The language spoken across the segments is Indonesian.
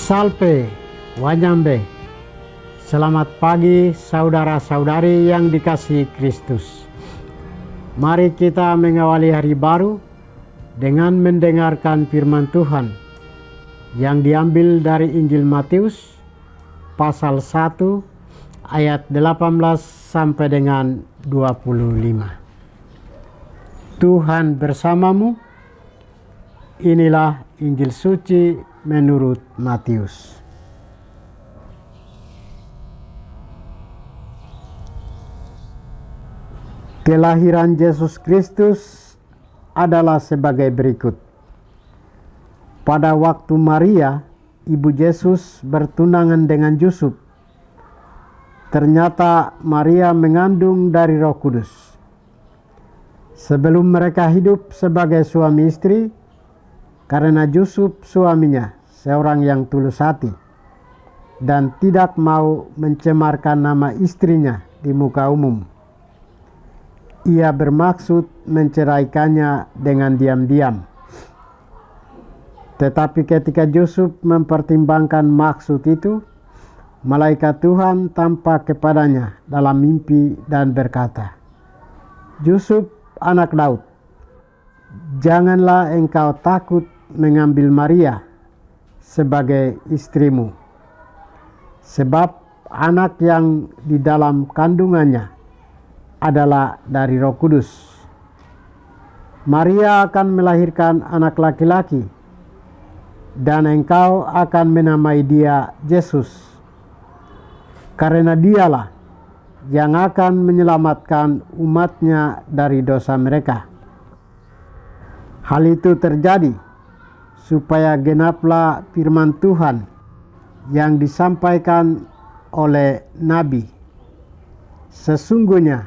Salve, Wanyambe. Selamat pagi saudara-saudari yang dikasihi Kristus. Mari kita mengawali hari baru dengan mendengarkan firman Tuhan yang diambil dari Injil Matius pasal 1 ayat 18 sampai dengan 25. Tuhan bersamamu. Inilah Injil suci menurut Matius. Kelahiran Yesus Kristus adalah sebagai berikut. Pada waktu Maria, ibu Yesus bertunangan dengan Yusuf, ternyata Maria mengandung dari Roh Kudus. Sebelum mereka hidup sebagai suami istri, karena Yusuf suaminya seorang yang tulus hati dan tidak mau mencemarkan nama istrinya di muka umum, ia bermaksud menceraikannya dengan diam-diam. Tetapi ketika Yusuf mempertimbangkan maksud itu, malaikat Tuhan tampak kepadanya dalam mimpi dan berkata, "Yusuf, anak Daud, janganlah engkau takut mengambil Maria sebagai istrimu, sebab anak yang di dalam kandungannya adalah dari Roh Kudus. Maria akan melahirkan anak laki-laki, dan engkau akan menamai dia Yesus, karena dialah yang akan menyelamatkan umatnya dari dosa mereka." Hal itu terjadi supaya genaplah firman Tuhan yang disampaikan oleh Nabi. Sesungguhnya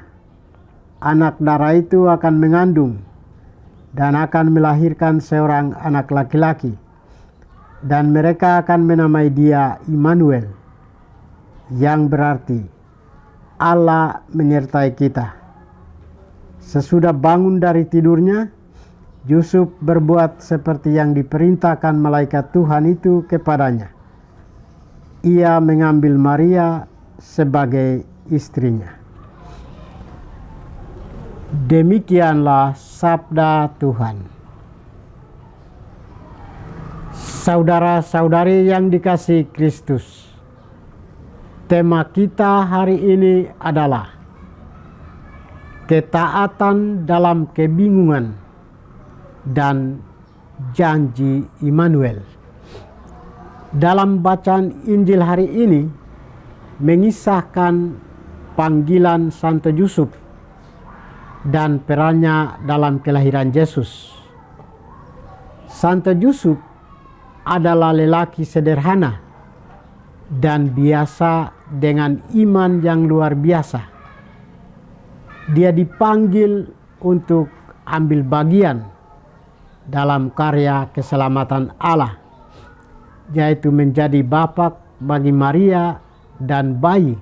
anak darah itu akan mengandung dan akan melahirkan seorang anak laki-laki, dan mereka akan menamai dia Immanuel, yang berarti Allah menyertai kita. Sesudah bangun dari tidurnya, Yusuf berbuat seperti yang diperintahkan malaikat Tuhan itu kepadanya. Ia mengambil Maria sebagai istrinya. Demikianlah sabda Tuhan. Saudara-saudari yang dikasihi Kristus, tema kita hari ini adalah ketaatan dalam kebingungan dan janji Immanuel. Dalam bacaan Injil hari ini mengisahkan panggilan Santo Yusuf dan perannya dalam kelahiran Yesus. Santo Yusuf adalah lelaki sederhana dan biasa dengan iman yang luar biasa. Dia dipanggil untuk ambil bagian dalam karya keselamatan Allah, yaitu menjadi bapa bagi Maria dan bayi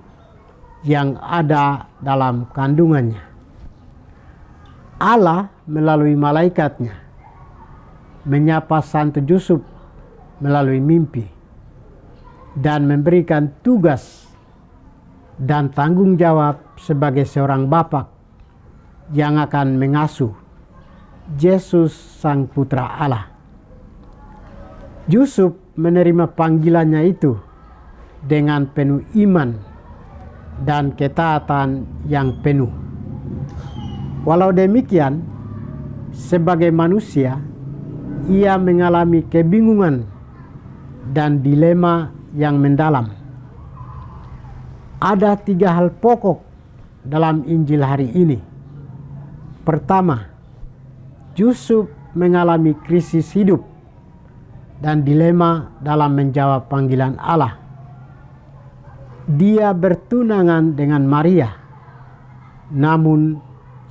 yang ada dalam kandungannya. Allah melalui malaikatnya menyapa Santo Yusuf melalui mimpi dan memberikan tugas dan tanggung jawab sebagai seorang bapa yang akan mengasuh Yesus Sang Putra Allah. Yusuf menerima panggilannya itu dengan penuh iman dan ketaatan yang penuh. Walau demikian, sebagai manusia, ia mengalami kebingungan dan dilema yang mendalam. Ada 3 hal pokok dalam Injil hari ini. Pertama, Yusuf mengalami krisis hidup dan dilema dalam menjawab panggilan Allah. Dia bertunangan dengan Maria, namun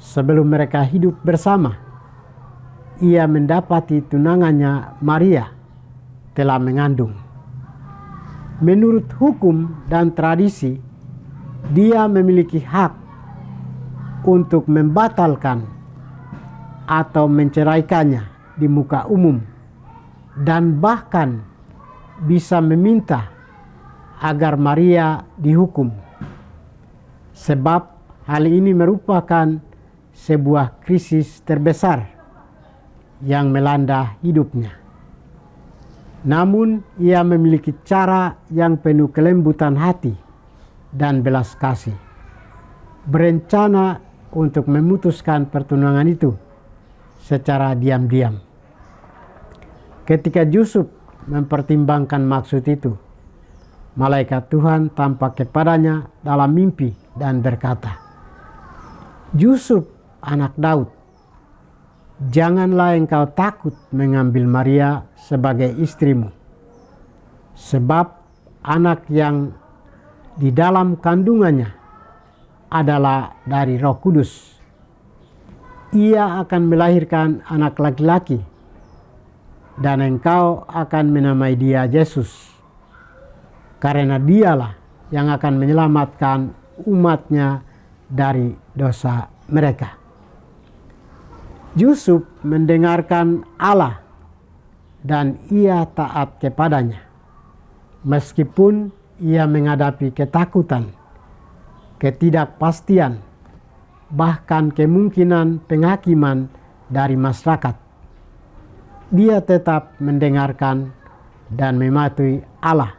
sebelum mereka hidup bersama, ia mendapati tunangannya Maria telah mengandung. Menurut hukum dan tradisi, dia memiliki hak untuk membatalkan atau menceraikannya di muka umum, dan bahkan bisa meminta agar Maria dihukum, sebab hal ini merupakan sebuah krisis terbesar yang melanda hidupnya. Namun ia memiliki cara yang penuh kelembutan hati dan belas kasih, berencana untuk memutuskan pertunangan itu secara diam-diam. Ketika Yusuf mempertimbangkan maksud itu, malaikat Tuhan tampak kepadanya dalam mimpi dan berkata, "Yusuf, anak Daud, janganlah engkau takut mengambil Maria sebagai istrimu, sebab anak yang di dalam kandungannya adalah dari Roh Kudus. Ia akan melahirkan anak laki-laki, dan engkau akan menamai dia Yesus, karena dialah yang akan menyelamatkan umatnya dari dosa mereka." Yusuf mendengarkan Allah dan ia taat kepadanya, meskipun ia menghadapi ketakutan, ketidakpastian, bahkan kemungkinan penghakiman dari masyarakat. Dia tetap mendengarkan dan mematuhi Allah.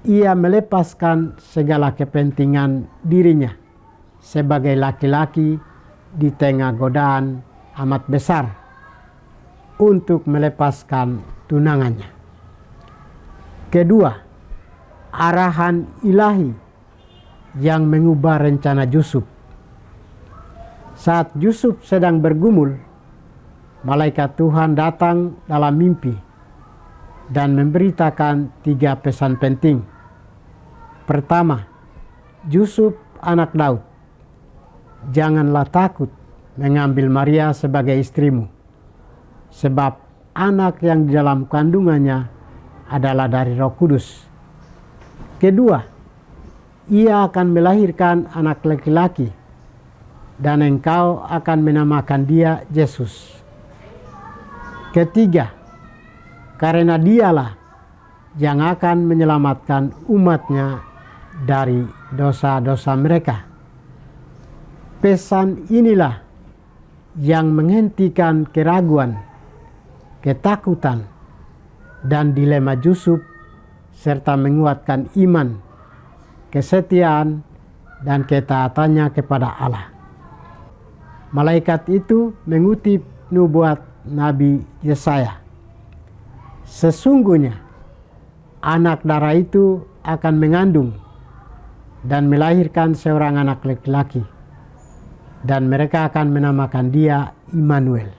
Ia melepaskan segala kepentingan dirinya sebagai laki-laki di tengah godaan amat besar untuk melepaskan tunangannya. Kedua, arahan ilahi yang mengubah rencana Yusuf. Saat Yusuf sedang bergumul, malaikat Tuhan datang dalam mimpi dan memberitakan 3 pesan penting. Pertama, Yusuf, anak Daud, janganlah takut mengambil Maria sebagai istrimu, sebab anak yang di dalam kandungannya adalah dari Roh Kudus. Kedua, ia akan melahirkan anak laki-laki, dan engkau akan menamakan dia Yesus. Ketiga, karena dialah yang akan menyelamatkan umatnya dari dosa-dosa mereka. Pesan inilah yang menghentikan keraguan, ketakutan, dan dilema Yusuf, serta menguatkan iman, kesetiaan, dan ketaatannya kepada Allah. Malaikat itu mengutip nubuat Nabi Yesaya. Sesungguhnya anak darah itu akan mengandung dan melahirkan seorang anak laki-laki, dan mereka akan menamakan dia Immanuel,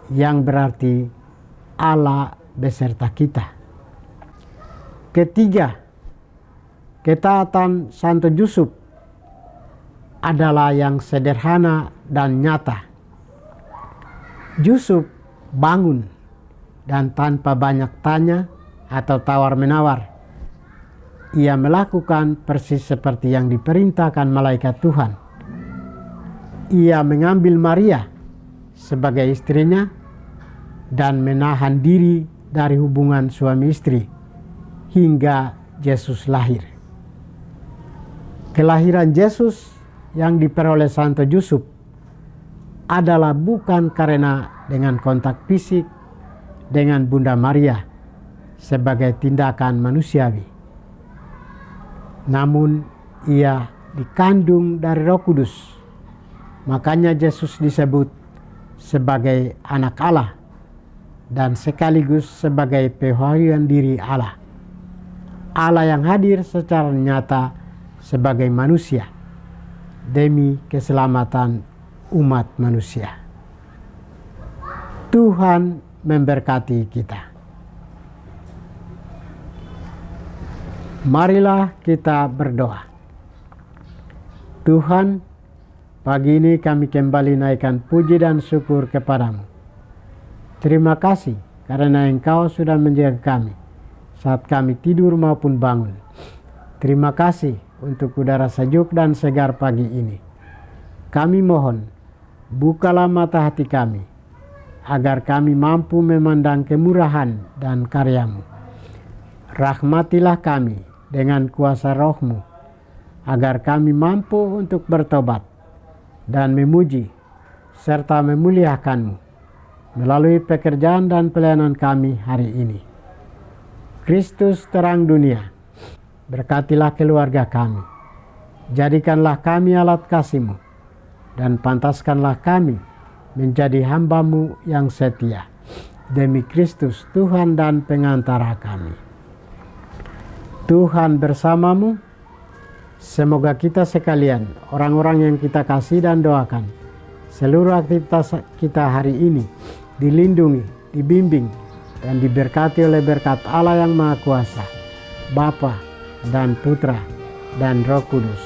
yang berarti Allah beserta kita. Ketiga, ketaatan Santo Yusuf adalah yang sederhana dan nyata. Yusuf bangun dan tanpa banyak tanya atau tawar-menawar, ia melakukan persis seperti yang diperintahkan malaikat Tuhan. Ia mengambil Maria sebagai istrinya dan menahan diri dari hubungan suami istri hingga Yesus lahir. Kelahiran Yesus yang diperoleh Santo Yusuf adalah bukan karena dengan kontak fisik dengan Bunda Maria sebagai tindakan manusiawi, namun ia dikandung dari Roh Kudus. Makanya Yesus disebut sebagai anak Allah dan sekaligus sebagai pewahyuan diri Allah. Allah yang hadir secara nyata sebagai manusia demi keselamatan umat manusia. Tuhan memberkati kita. Marilah kita berdoa. Tuhan, pagi ini kami kembali naikkan puji dan syukur kepadamu. Terima kasih karena Engkau sudah menjaga kami saat kami tidur maupun bangun. Terima kasih untuk udara sejuk dan segar pagi ini. Kami mohon, bukalah mata hati kami, agar kami mampu memandang kemurahan dan karya-Mu Rahmatilah kami dengan kuasa roh-Mu, agar kami mampu untuk bertobat dan memuji serta memuliakan-Mu melalui pekerjaan dan pelayanan kami hari ini. Kristus terang dunia, berkatilah keluarga kami. Jadikanlah kami alat kasih-Mu, dan pantaskanlah kami menjadi hamba-Mu yang setia. Demi Kristus Tuhan dan pengantara kami. Tuhan bersamamu. Semoga kita sekalian, orang-orang yang kita kasih dan doakan, seluruh aktivitas kita hari ini dilindungi, dibimbing, dan diberkati oleh berkat Allah yang Maha Kuasa, Bapa dan Putra dan Roh Kudus,